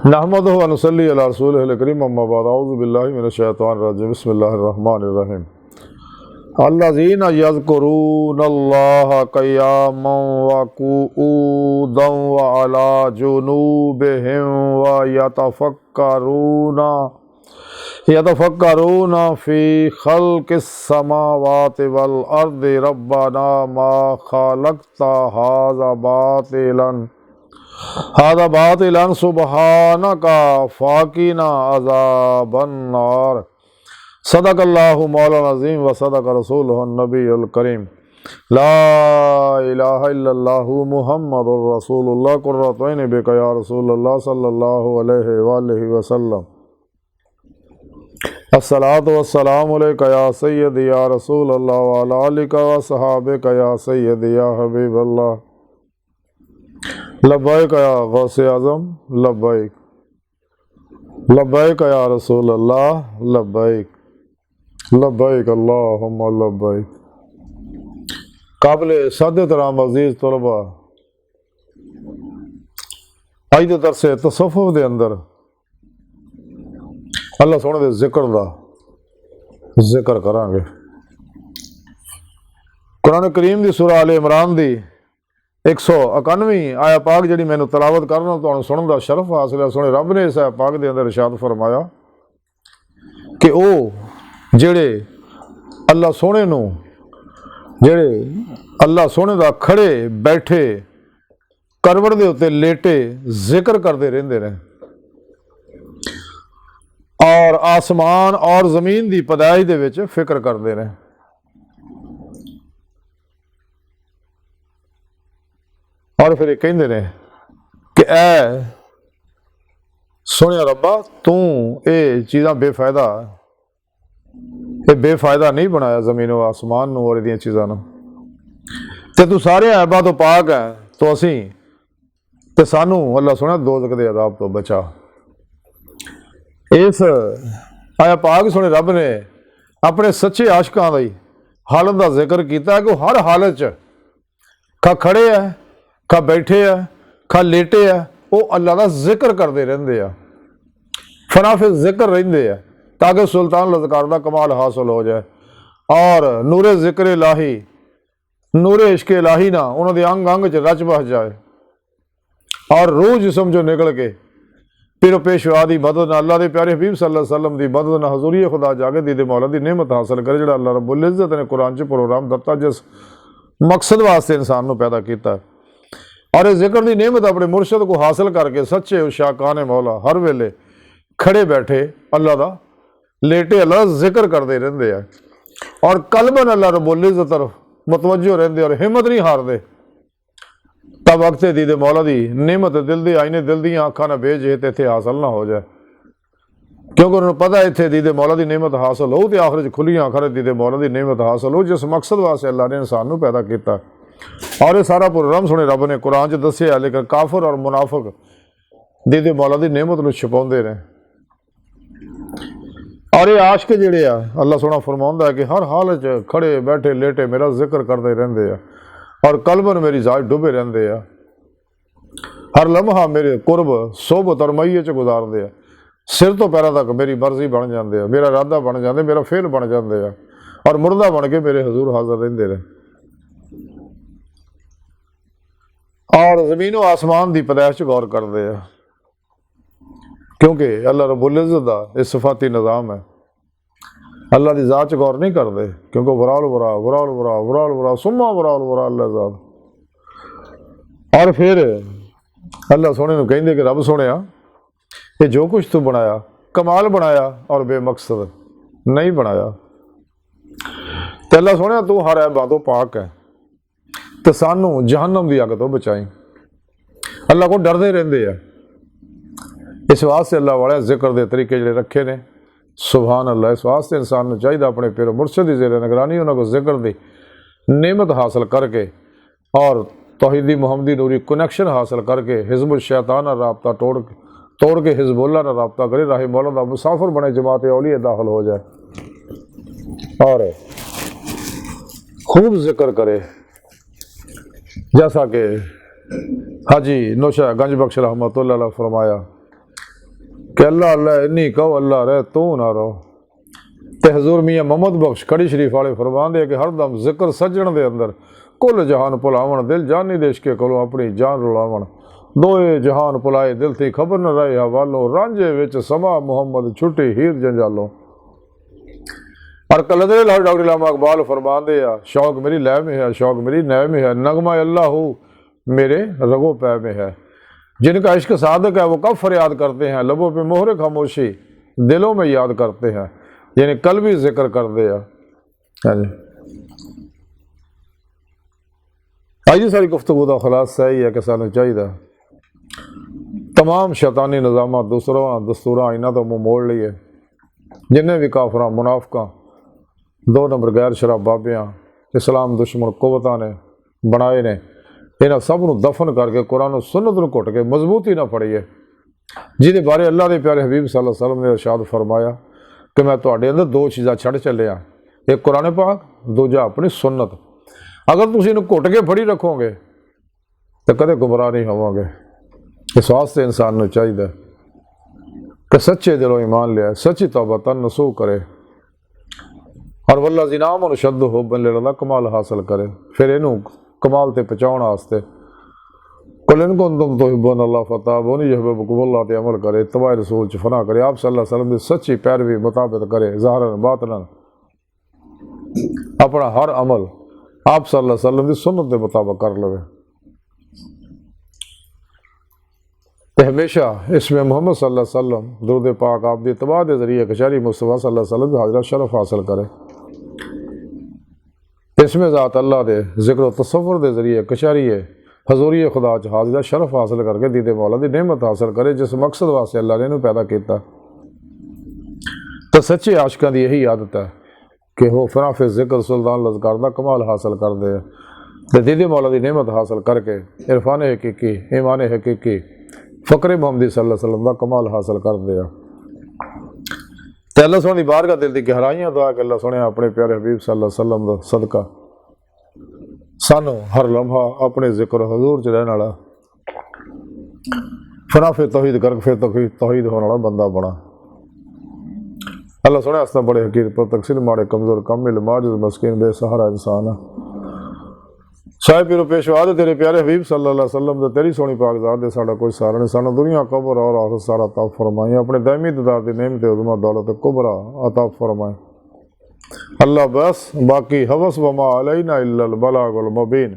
नहमदुहु व नुसल्ली अला रसूलिहिल करीम अम्मा बाद अऊज़ु बिल्लाहि मिनश शैतानिर रजीम बिस्मिल्लाहिर रहमानिर रहीम अल्लज़ीना यज़्कुरूनल्लाह क़ियामन व qu'ूदन व अला जुनूबिहिम व यतफ़क्करूना फ़ी ख़ल्क़िस समावाति वल अर्दि रब्बना मा ख़लक़्ता हाज़ा बातिलन सुब्हानका फ़ाक़िना अज़ाबन नार। सदक़ल्लाहु मौलाना अज़ीम व सदक़ रसूलुहुन नबियुल करीम। ला इलाहा इल्लल्लाहु मुहम्मदुर रसूलुल्लाह क़ुर्रतु ऐनि बिका या रसूलल्लाह सल्लल्लाहु अलैहि वआलिहि वसल्लम। अस्सलातु वस्सलामु अलैका या सय्यदी या रसूलल्लाह व अला आलिका व सहाबिका या सय्यदी या हबीबल्लाह। लब्बैक या गौसे आज़म लब्बैक, लब्बैक या रसूल अल्लाह लब्बैक, लब्बैक अल्लाहुम्मा लब्बैक। काबिल सद तराम अज़ीज़ तलबा, अज दे दरसे तसव्वुफ़ दे अंदर अल्लाह सोहणे दे जिक्र दा जिक्र करांगे। कुरान करीम दी सूरह आले इमरान दी 191 आया पाक जी मैंने तलावत करना तो सुनने का शरफ हासिल है। सोने रब ने इस आया पाक के अंदर इरशाद फरमाया कि वो जेड़े अल्लाह सोने नू जेड़े अल्लाह सोने का खड़े बैठे करवट के उत्ते लेटे जिक्र करते रहते रहे और आसमान और जमीन की पैदाइश दे विच फिक्र करते रहे। और फिर कहते ने कि ऐ सोहणिया रब्बा तू ये चीज़ां बेफायदा ये बेफायदा नहीं बनाया जमीन व आसमान नूं और इहदियां चीज़ां नूं, ते तू सारे ऐबां तो पाक है तो असीं ते सानू अल्लाह सोहणा दोज़ख दे अज़ाब तो बचा। इस आया पाक सोहणे रब ने अपने सच्चे आशिकां दी हालत का जिक्र किया कि हर हालत च खा खड़े है खा बैठे है खा लेटे है वो अल्लाह का जिक्र करते रहते हैं, फनाफे जिक्र रहते हैं ताकि सुल्तान लज़कार का कमाल हासिल हो जाए और नूरे जिक्र इलाही नूरे इश्क इलाही ना उन्होंने अंग अंग च रच बस जाए और रूह जिसम जो निकल के पिरो पेशवा की मदद न अल्लाह के प्यारे हबीब सल्लल्लाहु अलैहि वसल्लम की मदद न हजूरी खुदा जाके दीदे मौला की नेमत हासिल करे जो अल्लाह रब्बुल इज़्ज़त ने कुरान च प्रोग्राम दिता जिस मकसद वास्ते इंसान को पैदा किया। और इस जिक्र की नेमत अपने मुर्शद को हासिल करके सच्चे उशाकान मौला हर वेले खड़े बैठे अल्लाह का लेटे अल्लाह का जिक्र करते रहते हैं और कलबन अल्लाह रब्बुल इज़्ज़त तरफ मुतवज्जो रहते और हिम्मत नहीं हारते। तब वक्त दीदे मौला की नेमत दिल दी आईने दिल दी अखां ना भेजे तो इत्थे हासिल ना हो जाए, क्योंकि उन्होंने पता है इत्थे दीदे मौला की नेमत हासिल हो तो आखिर खुलियां आखिर दीदे मौला की नेमत हासिल हो जिस मकसद वास्ते अल्लाह ने इंसान को पैदा किया। और ये सारा प्रोग्राम सुने रब ने कुरान च दसिया, लेकिन काफिर और मुनाफिक दीदे मौला की नेमत को छुपाते रहे। और ये आशिक जिहड़े आ अल्लाह सोहना फरमाउंदा है कि हर हाल च खड़े बैठे लेटे मेरा जिक्र करते रहते हैं और कलबन मेरी जात डुबे रहते हैं, हर लम्हा मेरे कुर्ब सोबत और मईए च गुजारते हैं, सिर तो पैरों तक मेरी मर्जी बन जाते हैं, मेरा इरादा बन जाते, मेरा फेल बन जाते हैं और मुर्दा बन के मेरे हजूर हाजिर रहते रहे। और जमीन व आसमान की पैदाइश गौर करते हैं क्योंकि अल्लाह रब्बुल इज़्ज़त दा ये सिफाती निज़ाम है। अल्लाह की ज़ात गौर नहीं करते क्योंकि वराल वरा वराल वरा वराल वरा सुम्मा वराल वरा अल्लाह ज़ात। और फिर अल्लाह सोहणे नूं कहिंदे कि रब सोहणिया ये जो कुछ तू बनाया कमाल बनाया और बेमकसद नहीं बनाया। तो अल्लाह सोहणिया तू हर ऐबां तो पाक है तो सानू जहन्नम की अग तो बचाई। अल्लाह को डरते रहते हैं, इस वास्ते अल्लाह वाले जिक्र के तरीके जिहड़े रखे ने सुभान अल्लाह। इस वास्ते इंसान को चाहिए अपने पिर मुर्शद की ज़ेरे निगरानी उन्होंने जिक्र की नेमत हासिल करके और तौहीदी मुहम्मदी नूरी कनैक्शन हासिल करके हिज़्बुल शैतान का रबता तोड़ के हिज़्बुल्लाह का रबता करे राह मौला का मुसाफिर बने जमात औलिया दाखिल हो जाए और खूब जिक्र करे। जैसा कि हाजी नौशा गंज बख्श रहमतुल्लाह अलैह फरमाया कि अल्लाह अल्लाह इन्नी कहो अल्लाह रहे तू ना रहो। ते हजूर मियाँ मोहम्मद बख्श कड़ी शरीफ वाले फरमाते कि हरदम जिक्र सजण दे अंदर कुल जहान भुलावन दिल जानी देश के कोलों अपनी जान रुलावन दोए जहान भुलाए दिल थी खबर न रहे हवालों रांझे विच समा मुहम्मद छुट्टी हीर जंजालों। और कलंदरे लाहौर डॉक्टर इलामा इकबाल फरमाते हैं शौक मेरी लय में है शौक मेरी नय में है नगमा अल्लाह हो मेरे रगो पै में है। जिनका इश्क सादक है वो कब फरियाद करते हैं लबों पे मोहरे खामोशी दिलों में याद करते हैं यानी कल भी जिक्र करते हैं। हाँ जी आज सारी गुफ्तगू का खुलासा यही है कि सानू चाहिए तमाम शैतानी निज़ाम दस्तूर इन्हों तो मुँह मोड़ लिए जिन्हें भी काफर मुनाफिक 2 नंबर गैर शराब बाबियाँ इस्लाम दुश्मन कुवतां ने बनाए ने इन्होंने सब नूं दफन करके कुरान सुन्नत नूं घुट के मजबूती ना फड़ीए जिहदे बारे अल्लाह के प्यारे हबीब सल्लल्लाहु अलैहि वसल्लम ने इरशाद फरमाया कि मैं तुहाडे अंदर 2 चीज़ां छड़ चलिया एक कुरान पाक दूजा अपनी सुन्नत। अगर तुसीं इन्हूं घुट के फड़ी रखोगे तो कदे गुमराह नहीं होवोगे। इस वास्ते इंसान नूं चाहिए कि सच्चे दिलों ईमान लिया सच्ची तौबा तन नसूह करे और वल्ला जिनाम शद्द हो बल्ले कमाल हासिल करे। फिर इनू कमाल ते पहुँचाने वास्ते कुलन को तुम तो हिब्बन अल्लाह फताबोनी यहबुकुमुल्लाह ते अमल करे तबाह रसूल च फना करे आप सल्लल्लाहु अलैहि वसल्लम की सच्ची पैरवी मुताबिक करे ज़ाहरन बातनन अपना हर अमल आप सल्लल्लाहु अलैहि वसल्लम की सुन्नत के मुताबिक कर लवे। तो हमेशा इसमें मोहम्मद सल्लल्लाहु अलैहि वसल्लम दुरूद पाक आप दी तबाह के जरिए कचहरी मुस्तफ़ा सल्लल्लाहु अलैहि वसल्लम की हाजरा शरफ हासिल करे। इसमें ज़ात अल्लाह के जिक्र तसव्वुर के जरिए कचहरी हजूरी खुदा च हाजिरा शरफ हासिल करके दीदे मौला की नेमत हासिल करे जिस मकसद वास्ते अल्लाह ने इन्हूं पैदा किया। तो सच्चे आशिकां दी यही आदत है कि वो फराफे जिक्र सुल्तान लज़कार का कमाल हासिल करते हैं तो दीदे मौला की नेमत हासिल करके इरफान हकीकी ईमान हकीकी फ़क्र मोहम्मदी सल्लल्लाहु अलैहि वसल्लम का कमाल हासिल करते हैं। तो अल्लाह सोहनी बारगाह दिल की गहराइयां दुआ कि अल्लाह सोहने अपने प्यारे हबीब सल्लल्लाहु अलैहि वसल्लम का सदका सानू हर लम्हा अपने जिक्र हजूर च रहने वाला फराफे तौहीद कर फिर तौहीद होने वाला बंदा बना। अल्लाह सोहने आस्ता बड़े हकीर पर तकसीर माड़े कमजोर कमिल माजिद मस्कीन बेसहारा इंसान है साहिब पीरो पेशवा दे तेरे प्यारे हबीब सल्लल्लाहु अलैहि वसल्लम दे तेरी सोहनी पाक ज़ात दे साडा कोई सहारा नहीं सानू दुनिया कब्र और आखिरत सारा अता फरमाई अपने दायमी दीदार दी नेमत उज़्मा दौलत कुबरा अता फरमाई। अल्लाह बस बाकी हवस वमा अलैना इल्लल बलागुल मुबीन।